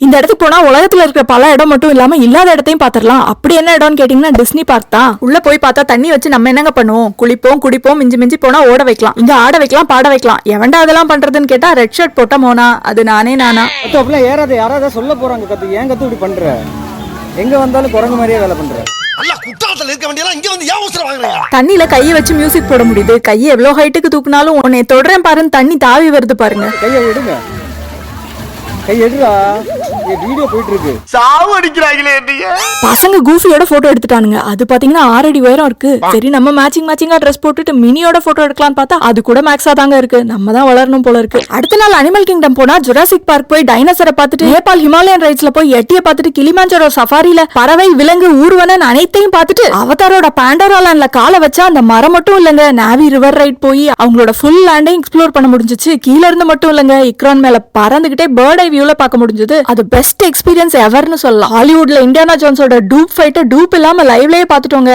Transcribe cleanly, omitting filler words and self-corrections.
இந்த இடத்துக்கு போனா உலகத்துல இருக்கிற பல இடம் மட்டும் இல்லாம இல்லாத இடத்தையும் பாத்திரலாம். அப்படி என்ன இடம்னு கேட்டீங்கன்னா டிஸ்னி பார்க் தான். உள்ள போய் பார்த்தா தண்ணி வச்சு நம்ம என்னங்க பண்ணுவோம்? குளிப்போம், குடிப்போம், மிஞ்சி மிஞ்சி போனா ஓட வைக்கலாம், இங்க ஆட வைக்கலாம், பாட வைக்கலாம். எவன்டா அதெல்லாம் பண்றதுன்னு கேட்டா ரெட் ஷர்ட் போட்ட மோனா. அது நானா? அப்படிலாம் ஏறாத, யாராவது சொல்ல போறாங்க. கத்து ஏன் கத்து இப்படி பண்ற? எங்க வந்தாலும் குரங்கு மாதிரியே வேலை பண்ற. தண்ணியில கையை வச்சு மியூசிக் போட முடியுது. கையை எவ்வளவு ஹைட்டுக்கு தூக்குனாலும் உன்னை தொடரேன் பாருன்னு தண்ணி தாவி வருது பாருங்க. கையை விடுங்க, கை எடுறா. வீடியோ போயிட்டு இருக்கு. சாவு அடிக்கிறாங்களே. பசங்க கூஃபியோட போட்டோ எடுத்துட்டானுங்க. அது பாத்தீங்கன்னா 6 அடி உயரம் இருக்கு. சரி நம்ம மேட்சிங்கா ட்ரெஸ் போட்டுட்டு மினியோட போட்டோ எடுக்கலாம்னு பார்த்தா அது கூட மேக்ஸா தாங்க இருக்கு. நம்ம தான் வளரணும் போல இருக்கு. அடுத்த நாள் அனிமல் கிங்டம் போனா ஜுராசிக் பார்க் போய் டைனோசரை பார்த்துட்டு, நேபாள் ஹிமாலயன் ரைட்ஸ்ல போய் எட்டிய பார்த்துட்டு, கிளிமாஞ்சரோ சஃபாரில பறவை, விலங்கு, ஊர்வனன் அனைத்தையும் பார்த்துட்டு, அவதாரோட பாண்டோரா லேண்ட்ல காலை வச்சா அந்த மரம் மட்டும் இல்லங்க, நாவி ரிவர் ரைட் போய் அவங்களோட ஃபுல் லேண்டையும் எக்ஸ்ப்ளோர் பண்ண முடிஞ்சிச்சு. கீழ இருந்து மட்டும் இல்லங்க, இக்ரான் மேல பறந்துகிட்டே பேர்ட் ஐ வியூல பார்க்க முடிஞ்சது. அது பெஸ்ட் எக்ஸ்பீரியன்ஸ் எவர்னு சொல்லலாம். ஹாலிவுட்ல இண்டியானா ஜோன்ஸோட டூப் ஃபைட்ட டூப் இல்லாம லைவ்லயே பாத்துட்டோங்க.